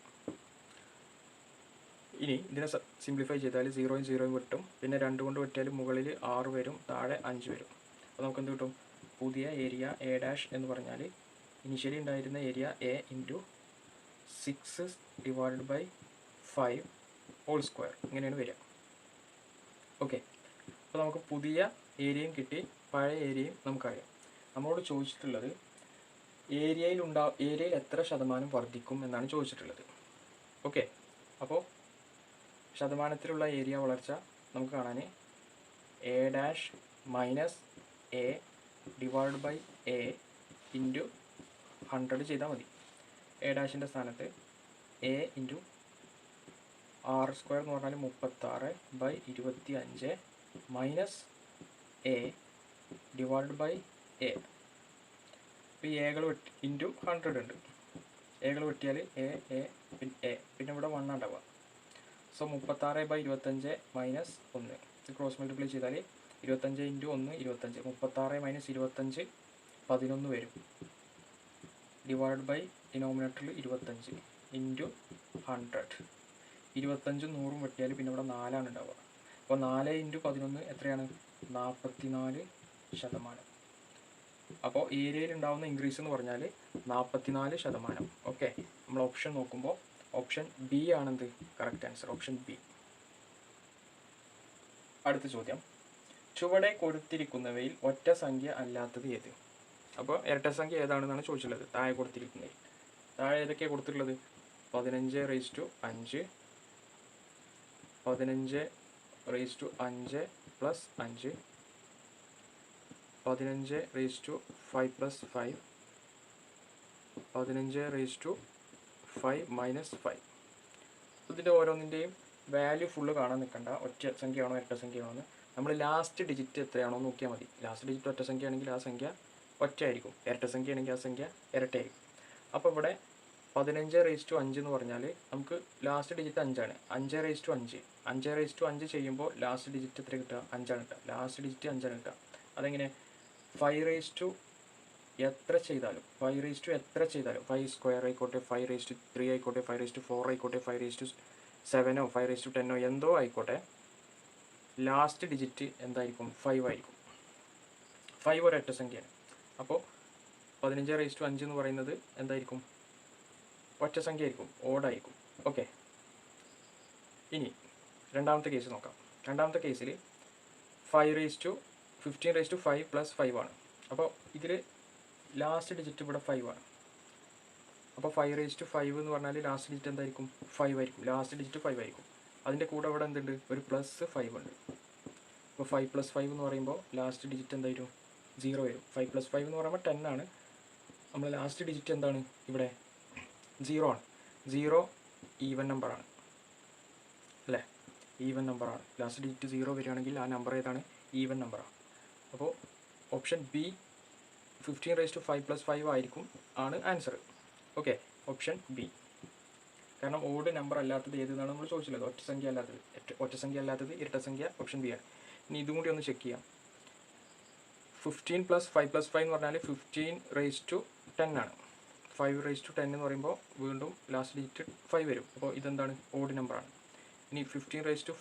ഇനി ഇതിനെ സിംപ്ലിഫൈ ചെയ്താൽ 0യും 0യും വെട്ടും. പിന്നെ 2 കൊണ്ട് വെട്ടിയാൽ മുകളിൽ 6 വരും, താഴെ 5 വരും. അപ്പോൾ നമുക്ക് എന്ത് കിട്ടും? പുതിയ ഏരിയ A' എന്ന് പറഞ്ഞാൽ ഇനീഷ്യലി ഉണ്ടായിരുന്ന area A × 6 divided by 5 whole square, ഇങ്ങനെയാണ് വരിക. ഓക്കെ, അപ്പോൾ നമുക്ക് പുതിയ ഏരിയയും കിട്ടി, പഴയ ഏരിയയും നമുക്കറിയാം. നമ്മളോട് ചോദിച്ചിട്ടുള്ളത് ഏരിയയിൽ എത്ര ശതമാനം വർദ്ധിക്കും എന്നാണ് ചോദിച്ചിട്ടുള്ളത്. ഓക്കെ, അപ്പോൾ ശതമാനത്തിലുള്ള ഏരിയ വളർച്ച നമുക്ക് കാണാൻ A' - A divide by A × 100 ചെയ്താൽ മതി. A' സ്ഥാനത്ത് എ ഇൻറ്റു ആർ സ്ക്വയർ എന്ന് പറഞ്ഞാൽ 36/25 minus A divide by A. ഇപ്പോൾ ഈ എകൾ ഇൻറ്റു 100 ഉണ്ട്. എകൾ വെട്ടിയാൽ എ പിന്നെ ഇവിടെ 1 ഉണ്ടാവുക. സോ 36/25 മൈനസ് 1 ഇത് ക്രോസ് മൾട്ടിപ്ലൈ ചെയ്താൽ 25 ഇൻറ്റു 1 25, 36 മൈനസ് 25 11 വരും. ഡിവൈഡ് ബൈ ഡിനോമിനേറ്ററിൽ 25 ഇൻറ്റു 100. 25 100 വെട്ടിയാൽ പിന്നെ ഇവിടെ 4 ആണ് ഉണ്ടാവുക. അപ്പോൾ 4 ഇൻറ്റു 11 എത്രയാണ്? 44%. അപ്പോൾ ഏരിയയിൽ ഉണ്ടാകുന്ന ഇൻക്രീസ് എന്ന് പറഞ്ഞാൽ 44%. ഓക്കെ, നമ്മൾ ഓപ്ഷൻ നോക്കുമ്പോൾ ഓപ്ഷൻ ബി ആണെന്ത് കറക്റ്റ് ആൻസർ, ഓപ്ഷൻ ബി. അടുത്ത ചോദ്യം, ചുവടെ കൊടുത്തിരിക്കുന്നവയിൽ ഒറ്റ സംഖ്യ അല്ലാത്തത് ഏത്? അപ്പോൾ ഇരട്ട സംഖ്യ ഏതാണെന്നാണ് ചോദിച്ചിട്ടുള്ളത്. താഴെ കൊടുത്തിരിക്കുന്നതിൽ താഴെ ഏതൊക്കെയാണ് കൊടുത്തിട്ടുള്ളത്? 15/5, 15/5 പ്ലസ് 5, 15/5+5, 15/5 മൈനസ് 5. ഇതിൻ്റെ ഓരോന്നിൻ്റെയും വാല്യൂ ഫുള്ള് കാണാൻ നിൽക്കണ്ട. ഒറ്റ സംഖ്യയാണോ ഇരട്ട സംഖ്യയാണോ നമ്മൾ ലാസ്റ്റ് ഡിജിറ്റ് എത്രയാണോ നോക്കിയാൽ മതി. ലാസ്റ്റ് ഡിജിറ്റ് ഒറ്റ സംഖ്യ ആണെങ്കിൽ ആ സംഖ്യ ഒറ്റ ആയിരിക്കും, ഇരട്ട സംഖ്യ ആണെങ്കിൽ ആ സംഖ്യ ഇരട്ടയായിരിക്കും. അപ്പോൾ ഇവിടെ 15/5 എന്ന് പറഞ്ഞാൽ നമുക്ക് ലാസ്റ്റ് ഡിജിറ്റ് 5 ആണ്. 5/5 5/5 ചെയ്യുമ്പോൾ ലാസ്റ്റ് ഡിജിറ്റ് എത്ര കിട്ടുക? 5 ആണ് കിട്ടുക. ലാസ്റ്റ് ഡിജിറ്റ് 5 ആണ് കിട്ടുക. അതെങ്ങനെ? 5 എത്ര ചെയ്താലും 5 എത്ര ചെയ്താലും 5 സ്ക്വയർ ആയിക്കോട്ടെ, 5/3 ആയിക്കോട്ടെ, 5/4 ആയിക്കോട്ടെ, 5/7 5/10 എന്തോ ആയിക്കോട്ടെ, ലാസ്റ്റ് ഡിജിറ്റ് എന്തായിരിക്കും? 5 ആയിരിക്കും. 5 ഒരൊറ്റ സംഖ്യയാണ്. അപ്പോൾ 15/5 എന്ന് പറയുന്നത് എന്തായിരിക്കും? ഒറ്റ സംഖ്യ ആയിരിക്കും, ഓഡായിരിക്കും. ഓക്കെ, ഇനി രണ്ടാമത്തെ കേസ് നോക്കാം. രണ്ടാമത്തെ കേസിൽ 15/5 പ്ലസ് 5 ആണ്. അപ്പോൾ ഇതിൽ ലാസ്റ്റ് ഡിജിറ്റ് ഇവിടെ 5 ആണ്. അപ്പോൾ 5/5 എന്ന് പറഞ്ഞാൽ ലാസ്റ്റ് ഡിജിറ്റ് എന്തായിരിക്കും? 5 ആയിരിക്കും. ലാസ്റ്റ് ഡിജിറ്റ് 5 ആയിരിക്കും. അതിൻ്റെ കൂടെ ഇവിടെ എന്തുണ്ട്? ഒരു പ്ലസ് 5 ഉണ്ട്. അപ്പോൾ 5+5 എന്ന് പറയുമ്പോൾ ലാസ്റ്റ് ഡിജിറ്റ് എന്തായിരിക്കും? 0 വരും. 5+5 എന്ന് പറയുമ്പോൾ 10 ആണ്. നമ്മൾ ലാസ്റ്റ് ഡിജിറ്റ് എന്താണ് ഇവിടെ? 0 ആണ്. 0 ഈവൻ നമ്പറാണ് അല്ലേ? ഈവൻ നമ്പറാണ്. ലാസ്റ്റ് ഡിജിറ്റ് 0 വരികയാണെങ്കിൽ ആ നമ്പർ ഏതാണ്? ഈവൻ നമ്പറാണ്. അപ്പോൾ ഓപ്ഷൻ ബി 15/5+5 ആയിരിക്കും ആണ് ആൻസർ. Okay, option B. കാരണം ഓഡ് നമ്പർ അല്ലാത്തത് ഏതെന്നാണ് നമ്മൾ ചോദിച്ചിട്ടുള്ളത്. ഒറ്റ സംഖ്യ അല്ലാത്തത് ഇരട്ട സംഖ്യ ഓപ്ഷൻ ബി ആണ്. ഇനി ഇതും കൂടി ഒന്ന് ചെക്ക് ചെയ്യാം. 15+5+5 എന്ന് പറഞ്ഞാൽ 15/10 ആണ്. 5/10 എന്ന് പറയുമ്പോൾ വീണ്ടും ലാസ്റ്റ് ഡിജിറ്റ് 5 വരും. അപ്പോൾ ഇതെന്താണ്? ഓഡ് നമ്പറാണ്. ഇനി 15/5 -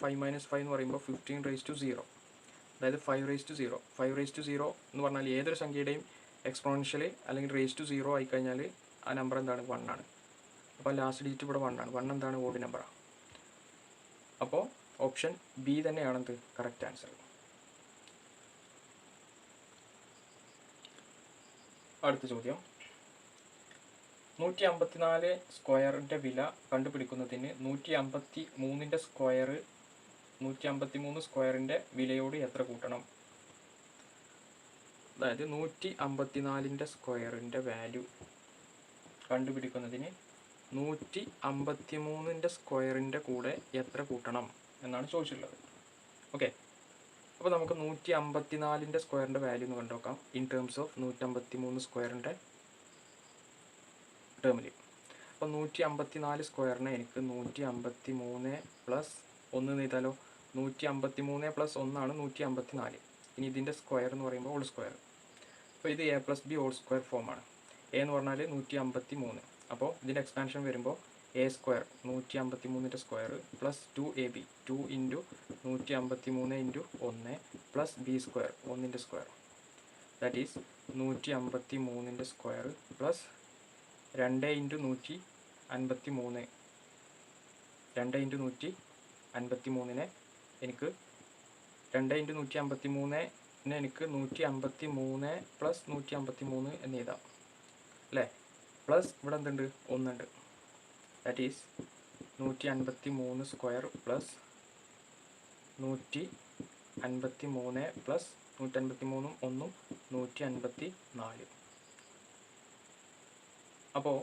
5 എന്ന് പറയുമ്പോൾ 15/0, അതായത് 5/0. 5/0 എന്ന് പറഞ്ഞാൽ ഏതൊരു സംഖ്യയുടെയും എക്സ്പോണൻഷ്യൽ അല്ലെങ്കിൽ റേസ് ടു 0 ആയിക്കഴിഞ്ഞാൽ ആ നമ്പർ എന്താണ്? 1 ആണ്. അപ്പോൾ ലാസ്റ്റ് ഡിജിറ്റ് ഇവിടെ 1 ആണ്. 1 എന്താണ്? ഓഡ് നമ്പറാണ്. അപ്പോൾ ഓപ്ഷൻ ബി തന്നെയാണെന്ത് കറക്റ്റ് ആൻസർ. അടുത്ത ചോദ്യം, 154 സ്ക്വയറിൻ്റെ വില കണ്ടുപിടിക്കുന്നതിന് 153 സ്ക്വയറിൻ്റെ വിലയോട് എത്ര കൂട്ടണം? അതായത് 154 സ്ക്വയറിൻ്റെ വാല്യൂ കണ്ടുപിടിക്കുന്നതിന് 153 സ്ക്വയറിൻ്റെ കൂടെ എത്ര കൂട്ടണം എന്നാണ് ചോദിച്ചിട്ടുള്ളത്. ഓക്കെ, അപ്പോൾ നമുക്ക് 154 സ്ക്വയറിൻ്റെ വാല്യൂ ഒന്ന് കണ്ടു നോക്കാം ഇൻ ടേംസ് ഓഫ് 153 സ്ക്വയറിൻ്റെ ടേമിൽ. അപ്പോൾ 154 സ്ക്വയറിനെ എനിക്ക് 153 പ്ലസ് 1 ചെയ്താലോ? 153 പ്ലസ് 1 ആണ് 154. ഇനി ഇതിൻ്റെ സ്ക്വയർ എന്ന് പറയുമ്പോൾ ഹോൾ സ്ക്വയർ. അപ്പോൾ ഇത് a+b ഹോൾ സ്ക്വയർ ഫോമാണ്. എ എന്ന് പറഞ്ഞാൽ 153. അപ്പോൾ ഇതിൻ്റെ എക്സ്പാൻഷൻ വരുമ്പോൾ A square 153 square plus 2ab 2 into 153 into 1 plus B square 1 square, that is 153 square plus 2 into 153. 2 into 153 എനിക്ക് 2 ഇൻറ്റു 153 എനിക്ക് 153 പ്ലസ് 153 എന്ന് എഴുതാം അല്ലേ? പ്ലസ് ഇവിടെ എന്തുണ്ട്? 1 ഉണ്ട്. That is 153 square plus 153 plus 153 1 154. അപ്പോൾ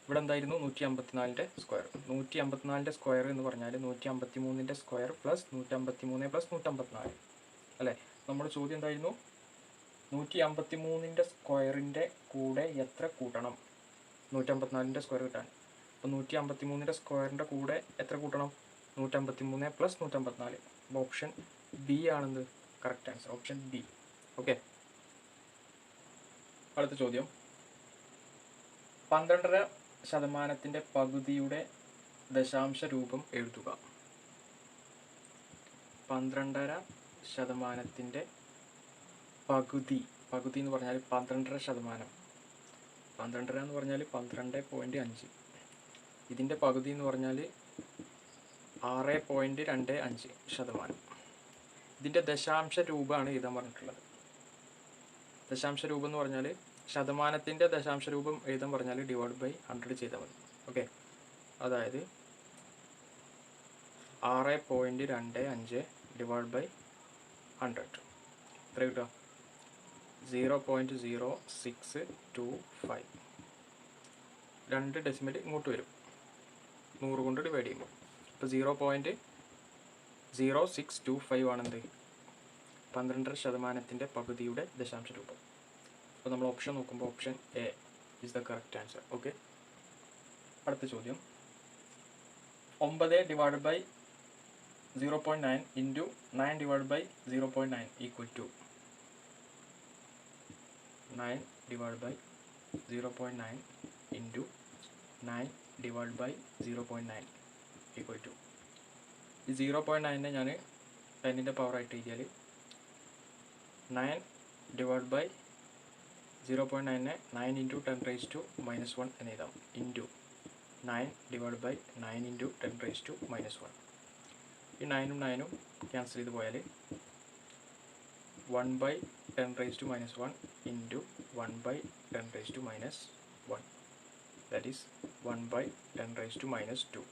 ഇവിടെ എന്തായിരുന്നു 154ൻ്റെ സ്ക്വയർ. 154ൻ്റെ സ്ക്വയർ എന്ന് പറഞ്ഞാൽ 153ൻ്റെ സ്ക്വയർ പ്ലസ് 153 പ്ലസ് 154 അല്ലേ. നമ്മുടെ ചോദ്യം എന്തായിരുന്നു? 153ൻ്റെ സ്ക്വയറിൻ്റെ കൂടെ എത്ര കൂട്ടണം 154ൻ്റെ സ്ക്വയർ കിട്ടാൻ. അപ്പോൾ 153ൻ്റെ സ്ക്വയറിൻ്റെ കൂടെ എത്ര കൂട്ടണം? 153 പ്ലസ് 154. അപ്പോൾ ഓപ്ഷൻ ബി ആണെന്ത് correct answer, option B. Okay, അടുത്ത ചോദ്യം. 12.5% പകുതിയുടെ ദശാംശ രൂപം എഴുതുക. 12.5% പകുതി എന്ന് പറഞ്ഞാൽ 12.5%. 12 എന്ന് പറഞ്ഞാൽ 12.5. ഇതിൻ്റെ പകുതി എന്ന് പറഞ്ഞാൽ 6.25%. ഇതിൻ്റെ ദശാംശ രൂപമാണ് എഴുതാൻ പറഞ്ഞിട്ടുള്ളത്. ദശാംശ രൂപം എന്ന് പറഞ്ഞാൽ ശതമാനത്തിൻ്റെ ദശാംശ രൂപം എഴുതാൻ പറഞ്ഞാൽ /100 ചെയ്താൽ മതി. ഓക്കെ, അതായത് 6.25 /100 എത്ര കിട്ടുക? 0.0625. 2 ഡെസിമൽ ഇങ്ങോട്ട് വരും, 100 കൊണ്ട് ഡിവൈഡ് ചെയ്യുമ്പോൾ. അപ്പോൾ 0.0625 ആണെന്ത് 12% പകുതിയുടെ ദശാംശ രൂപം. അപ്പോൾ നമ്മൾ ഓപ്ഷൻ നോക്കുമ്പോൾ option A is the correct answer. Okay, അടുത്ത ചോദ്യം. 9 / 0.9 into 9 / 0.9 equal to 9 / 0.9 into 9 / 0.9 equal to. ഈ 0.9നെ ഞാൻ 10ൻ്റെ പവറായിട്ട് എഴുതിയാൽ 9 / 0.9നെ 9 × 10⁻⁻1 എന്ന് എഴുതാം. ഇൻറ്റു 9 / 9 × 10⁻⁻1. ഈ 9ഉം 9ഉം ക്യാൻസൽ ചെയ്ത് പോയാൽ 1/10⁻⁻1 into 1/10⁻⁻1 that is 1/10⁻².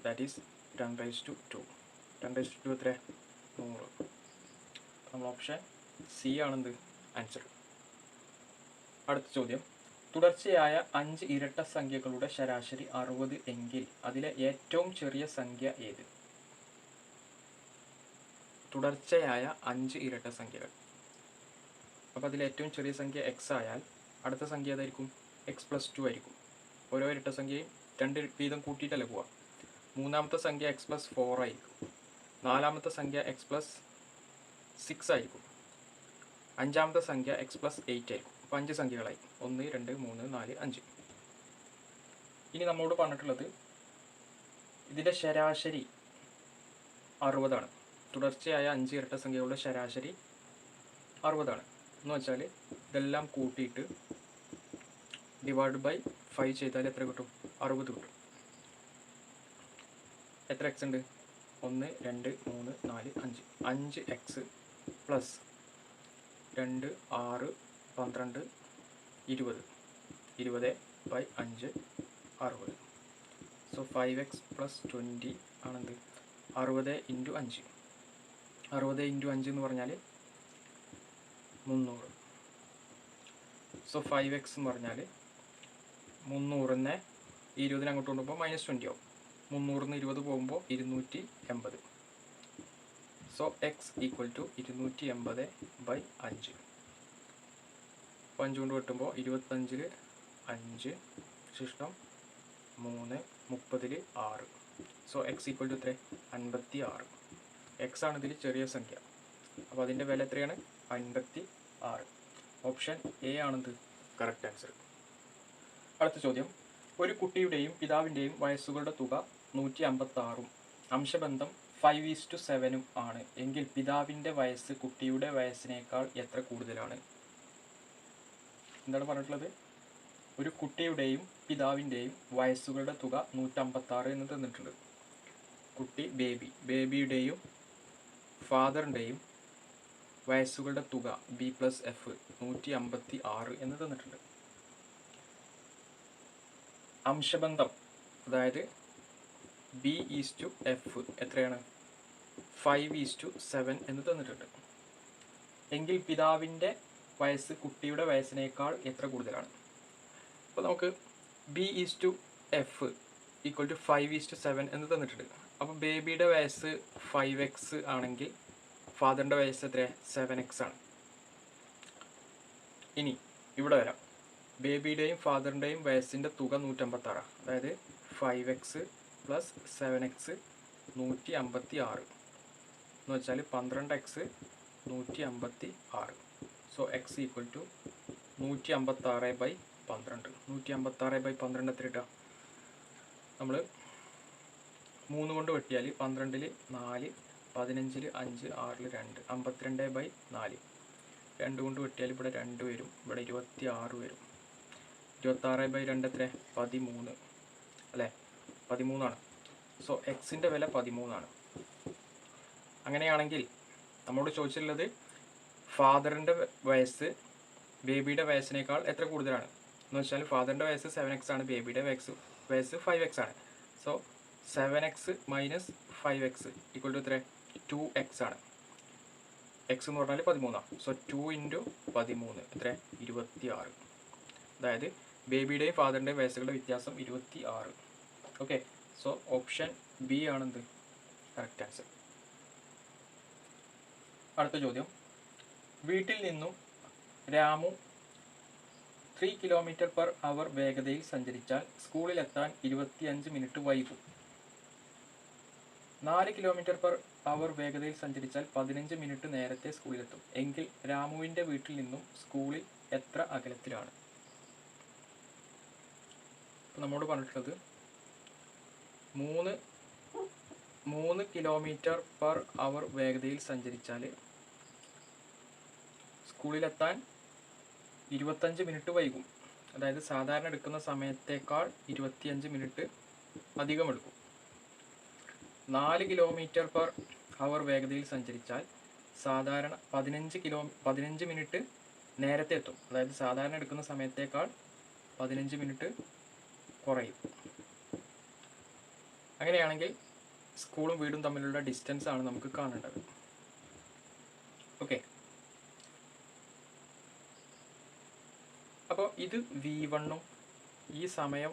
That is 10⁻². 10⁻² എത്ര? 100. നമ്മൾ ഓപ്ഷൻ സി ആണെന്ത് ആൻസർ. അടുത്ത ചോദ്യം. തുടർച്ചയായ 5 ഇരട്ട സംഖ്യകളുടെ ശരാശരി 60 എങ്കിൽ അതിലെ ഏറ്റവും ചെറിയ സംഖ്യ ഏത്? തുടർച്ചയായ 5 ഇരട്ട സംഖ്യകൾ. അപ്പോൾ അതിൽ ഏറ്റവും ചെറിയ സംഖ്യ എക്സ് ആയാൽ അടുത്ത സംഖ്യ ഏതായിരിക്കും? x+2 ആയിരിക്കും. ഓരോ ഇരട്ട സംഖ്യയും 2 വീതം കൂട്ടിയിട്ടല്ലേ പോവുക. മൂന്നാമത്തെ സംഖ്യ x+4 ആയിരിക്കും. നാലാമത്തെ സംഖ്യ x+6 ആയിരിക്കും. അഞ്ചാമത്തെ സംഖ്യ x+8 ആയിരിക്കും. അപ്പോൾ 5 സംഖ്യകളായി. 1 2 3 4 5. ഇനി നമ്മളോട് പറഞ്ഞിട്ടുള്ളത് ഇതിൻ്റെ ശരാശരി 60 ആണ്. തുടർച്ചയായ 5 ഇരട്ട സംഖ്യകളുടെ ശരാശരി 60 ആണ്. എന്ന് വെച്ചാൽ ഇതെല്ലാം കൂട്ടിയിട്ട് /5 ചെയ്താൽ എത്ര കിട്ടും? 60 കിട്ടും. എത്ര എക്സ് ഉണ്ട്? 1 2 3 4 5. 5x plus 2 6 12 20. 20/5 60. So 5x + 20 ആണെന്ത് 60 × 5. 60 × 5 എന്ന് പറഞ്ഞാൽ 300. സോ 5x എന്ന് പറഞ്ഞാൽ 300നെ 20നെ അങ്ങോട്ട് കൊണ്ടുപോകുമ്പോൾ -20 ആവും. 300ന്ന് 20 പോകുമ്പോൾ 280. So x = 280/5. 5 കൊണ്ട് വെട്ടുമ്പോൾ 25ൽ 5 ശിഷ്ടം 3 30ൽ 6. സോ x = എത്ര? 56. x ആണ് ഇതിൽ ചെറിയ സംഖ്യ. അപ്പോൾ അതിൻ്റെ വില എത്രയാണ്? 56. ഓപ്ഷൻ എ ആണെന്ത് കറക്റ്റ് ആൻസർ. അടുത്ത ചോദ്യം. ഒരു കുട്ടിയുടെയും പിതാവിൻ്റെയും വയസ്സുകളുടെ തുക 156ഉം അംശബന്ധം 5:7 ആണ് എങ്കിൽ പിതാവിൻ്റെ വയസ്സ് കുട്ടിയുടെ വയസ്സിനേക്കാൾ എത്ര കൂടുതലാണ്? എന്താണ് പറഞ്ഞിട്ടുള്ളത്? ഒരു കുട്ടിയുടെയും പിതാവിൻ്റെയും വയസ്സുകളുടെ തുക 156 എന്ന് തന്നിട്ടുണ്ട്. കുട്ടി ബേബിയുടെയും ഫാദറിൻ്റെയും വയസ്സുകളുടെ തുക B+F 156 എന്ന് തന്നിട്ടുണ്ട്. അംശബന്ധം അതായത് B:F എത്രയാണ്? 5:7 എന്ന് തന്നിട്ടുണ്ട്. എങ്കിൽ പിതാവിൻ്റെ വയസ്സ് കുട്ടിയുടെ വയസ്സിനേക്കാൾ എത്ര കൂടുതലാണ്? അപ്പോൾ നമുക്ക് B/F = 5:7 എന്ന് തന്നിട്ടുണ്ട്. അപ്പോൾ ബേബിയുടെ വയസ്സ് 5x ആണെങ്കിൽ ഫാദറിൻ്റെ വയസ്സ് എത്ര? 7x ആണ്. ഇനി ഇവിടെ വരാം. ബേബിയുടെയും ഫാദറിൻ്റെയും വയസ്സിൻ്റെ തുക 156. അതായത് 5x + 7x 156 എന്ന് വെച്ചാൽ 12x 156. So x = 156/12. 156/12 എത്ര കിട്ടുക? നമ്മൾ 3 കൊണ്ട് വെട്ടിയാൽ 12-ൽ 4, 15-ൽ 5, 6-ൽ 2, 52/4. 2 കൊണ്ട് വെട്ടിയാൽ ഇവിടെ 2 വരും, ഇവിടെ 26 വരും. 26/2 എത്ര? 13 അല്ലേ? 13 ആണ്. സോ എക്സിൻ്റെ വില 13 ആണ്. അങ്ങനെയാണെങ്കിൽ നമ്മോട് ചോദിച്ചിട്ടുള്ളത് ഫാദറിൻ്റെ വയസ്സ് ബേബിയുടെ വയസ്സിനേക്കാൾ എത്ര കൂടുതലാണ് എന്ന് വെച്ചാൽ ഫാദറിൻ്റെ വയസ്സ് 7x ആണ്, ബേബിയുടെ വയസ്സ് 5x ആണ്. സോ 7x - 5x = എത്ര? 2x ആണ്. x എന്ന് പറഞ്ഞാൽ 13. സോ 2 × 13 എത്ര? 26. അതായത് ബേബിയുടെയും ഫാദറിൻ്റെയും വയസ്സുകളുടെ വ്യത്യാസം 26. ഓക്കെ. സോ ഓപ്ഷൻ ബി ആണെന്ത് കറക്റ്റ് ആൻസർ. അടുത്ത ചോദ്യം. വീട്ടിൽ നിന്നും രാമു 3 km/h വേഗതയിൽ സഞ്ചരിച്ചാൽ സ്കൂളിലെത്താൻ 25 മിനിറ്റ് വൈകും. 4 km/h വേഗതയിൽ സഞ്ചരിച്ചാൽ 15 മിനിറ്റ് നേരത്തെ സ്കൂളിലെത്തും. എങ്കിൽ രാമുവിൻ്റെ വീട്ടിൽ നിന്നും സ്കൂളിൽ എത്ര അകലത്തിലാണ്? നമ്മോട് പറഞ്ഞിട്ടുള്ളത് 3 km/h വേഗതയിൽ സഞ്ചരിച്ചാൽ സ്കൂളിലെത്താൻ 25 മിനിറ്റ് വൈകും. അതായത് സാധാരണ എടുക്കുന്ന സമയത്തേക്കാൾ 25 മിനിറ്റ് അധികം എടുക്കും. 4 km/h വേഗതയിൽ സഞ്ചരിച്ചാൽ സാധാരണ 15 മിനിറ്റ് നേരത്തെ എത്തും. അതായത് സാധാരണ എടുക്കുന്ന സമയത്തേക്കാൾ 15 മിനിറ്റ് കുറയും. അങ്ങനെയാണെങ്കിൽ സ്കൂളും വീടും തമ്മിലുള്ള ഡിസ്റ്റൻസ് ആണ് നമുക്ക് കാണേണ്ടത്. ഓക്കെ. അപ്പോൾ ഇത് V1-ഉം ഈ സമയം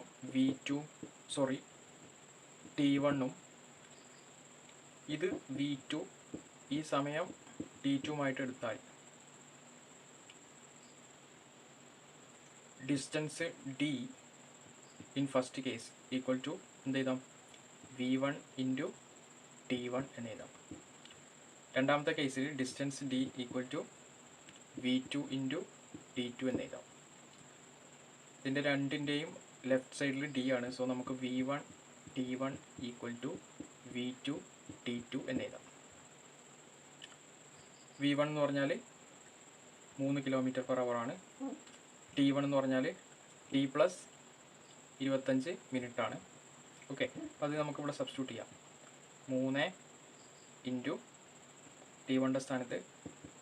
T1-ഉം ഇത് V2 ഈ സമയം T2-മായിട്ട് എടുത്താൽ distance D in first case equal to എന്ത് എഴുതാം? V1 × T1 എന്ന് എഴുതാം. രണ്ടാമത്തെ കേസിൽ distance D equal to V2 × T2 എന്ന് എഴുതാം. ഇതിൻ്റെ രണ്ടിൻ്റെയും ലെഫ്റ്റ് സൈഡിൽ D ആണ്. സോ നമുക്ക് V1 T1 equal to V2 T2 എന്ന് എഴുതാം. V1 എന്ന് പറഞ്ഞാൽ 3 km/h ആണ്. T1 എന്ന് പറഞ്ഞാൽ T + 25 മിനിറ്റ് ആണ്. ഓക്കെ. അപ്പോൾ അത് നമുക്കിവിടെ സബ്സ്റ്റിറ്റ്യൂട്ട് ചെയ്യാം. 3 × T1ൻ്റെ സ്ഥാനത്ത്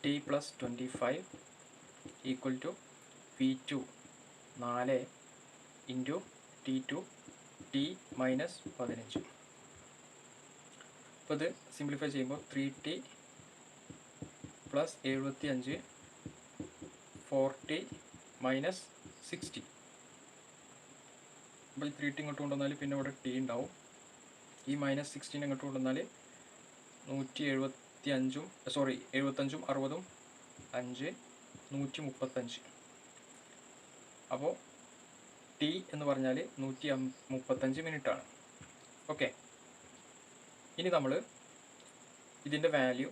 T + 25 equal to V2 4 × T2 T - 15. അപ്പോൾ ഇത് സിംപ്ലിഫൈ ചെയ്യുമ്പോൾ 3T + 75 4T - 60. അപ്പോൾ ഈ 3T ഇങ്ങോട്ട് കൊണ്ടുവന്നാൽ പിന്നെ ഇവിടെ T ഉണ്ടാവും. ഈ -16 ഇങ്ങോട്ട് കൊണ്ടുവന്നാൽ 75 60 5 135. അപ്പോൾ T എന്ന് പറഞ്ഞാൽ 135 മിനിറ്റ് ആണ്. ഓക്കെ. ഇനി നമ്മൾ ഇതിൻ്റെ വാല്യൂ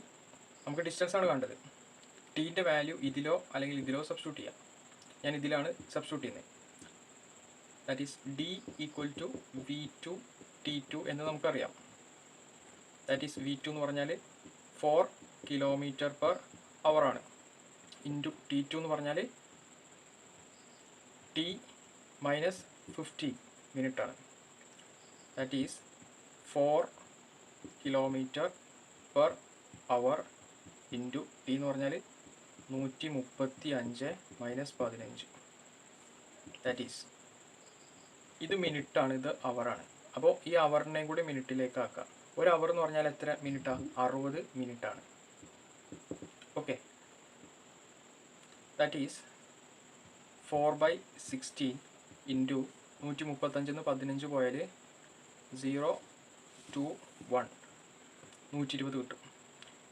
നമുക്ക് ഡിസ്റ്റൻസ് ആണ് വേണ്ടത്. ടീൻ്റെ വാല്യൂ ഇതിലോ അല്ലെങ്കിൽ ഇതിലോ സബ്സ്റ്റിറ്റ്യൂട്ട് ചെയ്യാം. ഞാൻ ഇതിലാണ് സബ്സ്റ്റിറ്റ്യൂട്ട് ചെയ്യുന്നത്. That is D equal to V2 T2 എന്ന് നമുക്കറിയാം. ദാറ്റ് ഈസ് V2 എന്ന് പറഞ്ഞാൽ 4 km/h ആണ്. ഇൻറ്റു T2 എന്ന് പറഞ്ഞാൽ T - 15 മിനിറ്റ് ആണ്. That is 4 km/h into T എന്ന് പറഞ്ഞാൽ 135 - 15. ദാറ്റ് ഈസ് ഇത് മിനിറ്റ് ആണ്, ഇത് അവറാണ്. അപ്പോൾ ഈ അവറിനെയും കൂടി മിനിറ്റിലേക്ക് ആക്കാം. ഒരു അവർ എന്ന് പറഞ്ഞാൽ എത്ര മിനിറ്റാണ്? 60 മിനിറ്റ് ആണ്. ഓക്കെ. ദാറ്റ് ഈസ് 4/16 ഇൻറ്റു 135 15 പോയാൽ 0 2 1 120 കിട്ടും.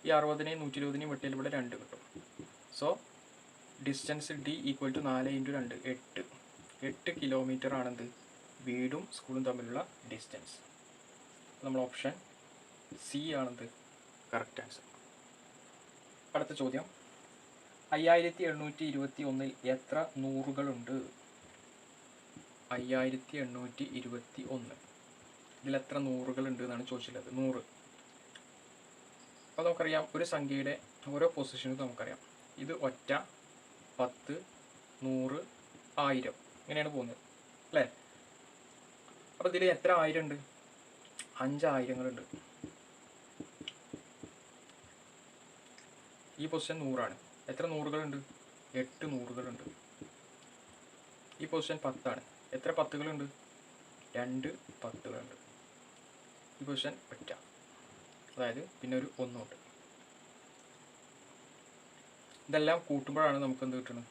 ഈ 60നെയും 120നെയും വെട്ടിയാൽ ഇവിടെ 2 കിട്ടും. So distance D equal to 4 × 2 8. 8 kilometre ആണെന്ത് വീടും സ്കൂളും തമ്മിലുള്ള ഡിസ്റ്റൻസ്. നമ്മൾ ഓപ്ഷൻ സി ആണെന്ത് കറക്റ്റ് ആൻസർ. അടുത്ത ചോദ്യം, 5721 എത്ര നൂറുകളുണ്ട്? 5821 ഇതിൽ എത്ര നൂറുകളുണ്ട് എന്നാണ് ചോദിച്ചിട്ടുള്ളത്. 100. അപ്പോൾ നമുക്കറിയാം ഒരു സംഖ്യയുടെ ഓരോ പൊസിഷനും നമുക്കറിയാം. ഇത് ഒറ്റ, 10, 100, 1000 ഇങ്ങനെയാണ് പോകുന്നത് അല്ലേ? അപ്പോൾ ഇതിൽ എത്ര ആയിരം ഉണ്ട്? 5 ആയിരങ്ങളുണ്ട്. ഈ പൊസിഷൻ 100 ആണ്. എത്ര നൂറുകളുണ്ട്? 8 നൂറുകളുണ്ട്. ഈ പൊസിഷൻ 10 ആണ്. എത്ര പത്തുകളുണ്ട്? 2 പത്തുകളുണ്ട്. ഈ പൊസിഷൻ ഒറ്റ, അതായത് പിന്നെ ഒരു 1 ഉണ്ട്. ഇതെല്ലാം കൂട്ടുമ്പോഴാണ് നമുക്ക് എന്ത് കിട്ടുന്നത്?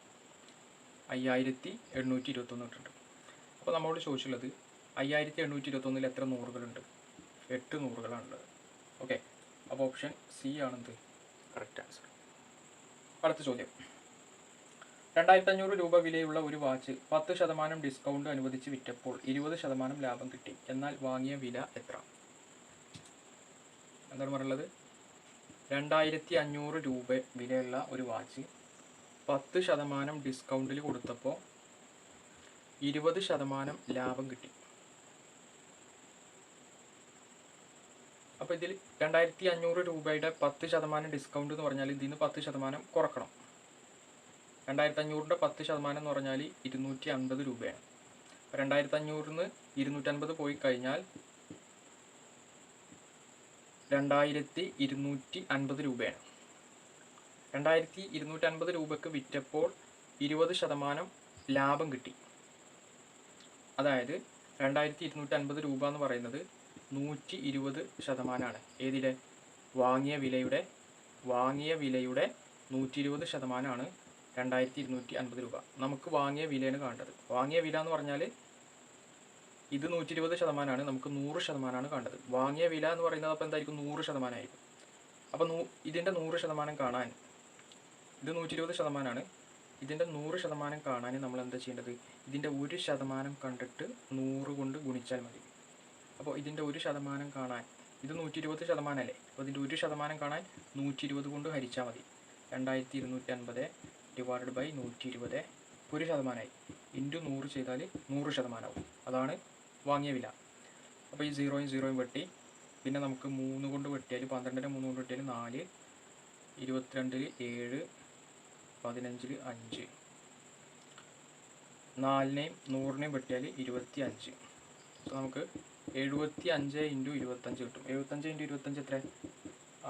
5821 കിട്ടുന്നുണ്ട്. അപ്പോൾ നമ്മളോട് ചോദിച്ചുള്ളത് 5821 എത്ര നൂറുകളുണ്ട്? 8 നൂറുകളാണുള്ളത്. ഓക്കെ, അപ്പോൾ ഓപ്ഷൻ സി ആണെന്ത് കറക്റ്റ് ആൻസർ. അടുത്ത ചോദ്യം, 2500 രൂപ വിലയുള്ള ഒരു വാച്ച് 10% ഡിസ്കൗണ്ട് അനുവദിച്ച് വിറ്റപ്പോൾ 20% ലാഭം കിട്ടി. എന്നാൽ വാങ്ങിയ വില എത്ര? എന്താണ് പറയുന്നത്? 2500 രൂപ വിലയുള്ള ഒരു വാച്ച് 10% ഡിസ്കൗണ്ടിൽ കൊടുത്തപ്പോൾ 20% ലാഭം കിട്ടി. അപ്പോൾ ഇതിൽ 2500 രൂപയുടെ 10% ഡിസ്കൗണ്ട് എന്ന് പറഞ്ഞാൽ ഇതിൽ നിന്ന് 10% കുറക്കണം. 2500ൻ്റെ 10% എന്ന് പറഞ്ഞാൽ 250 രൂപയാണ്. 2500 250 പോയി കഴിഞ്ഞാൽ 2250 രൂപയാണ്. 2250 രൂപയ്ക്ക് വിറ്റപ്പോൾ 20% ലാഭം കിട്ടി. അതായത് 2250 രൂപ എന്ന് പറയുന്നത് 120%. ഏതിലെ? വാങ്ങിയ വിലയുടെ 120% 2250 രൂപ. നമുക്ക് വാങ്ങിയ വിലയാണ് കാണേണ്ടത്. വാങ്ങിയ വില എന്ന് പറഞ്ഞാൽ ഇത് 120%, നമുക്ക് 100% കാണേണ്ടത്. വാങ്ങിയ വില എന്ന് പറയുന്നത് അപ്പോൾ എന്തായിരിക്കും? 100% ആയിരിക്കും. അപ്പോൾ ഇതിൻ്റെ 100% കാണാൻ, ഇത് 120%, ഇതിൻ്റെ 100% കാണാൻ നമ്മൾ എന്താ ചെയ്യേണ്ടത്? ഇതിൻ്റെ 1% കണ്ടിട്ട് 100 കൊണ്ട് ഗുണിച്ചാൽ മതി. അപ്പോൾ ഇതിൻ്റെ 1% കാണാൻ, ഇത് 120% അല്ലേ? അപ്പോൾ ഇതിൻ്റെ 1% കാണാൻ 120 കൊണ്ട് ഹരിച്ചാൽ മതി. 2250 ഡിവൈഡഡ് ബൈ 120 1%. ഇൻറ്റു 100 ചെയ്താൽ 100% ആവും. അതാണ് വാങ്ങിയ വില. അപ്പോൾ ഈ 0 0 വെട്ടി, പിന്നെ നമുക്ക് 3 കൊണ്ട് വെട്ടിയാൽ 12നെ 3 കൊണ്ട് വെട്ടിയാൽ 4, 22 7, 15 5, 4നെയും 100നെയും വെട്ടിയാൽ 25. സോ നമുക്ക് 75 × 25 കിട്ടും. 75 × 25 എത്ര?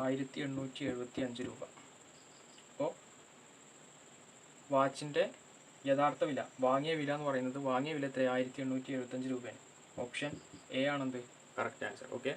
1875 രൂപ. അപ്പോൾ വാച്ചിൻ്റെ യഥാർത്ഥ വില, വാങ്ങിയ വില എന്ന് പറയുന്നത്, വാങ്ങിയ വില എത്ര? 1875 രൂപയാണ്. ഓപ്ഷൻ എ ആണെന്ത് കറക്റ്റ് ആൻസർ. ഓക്കെ.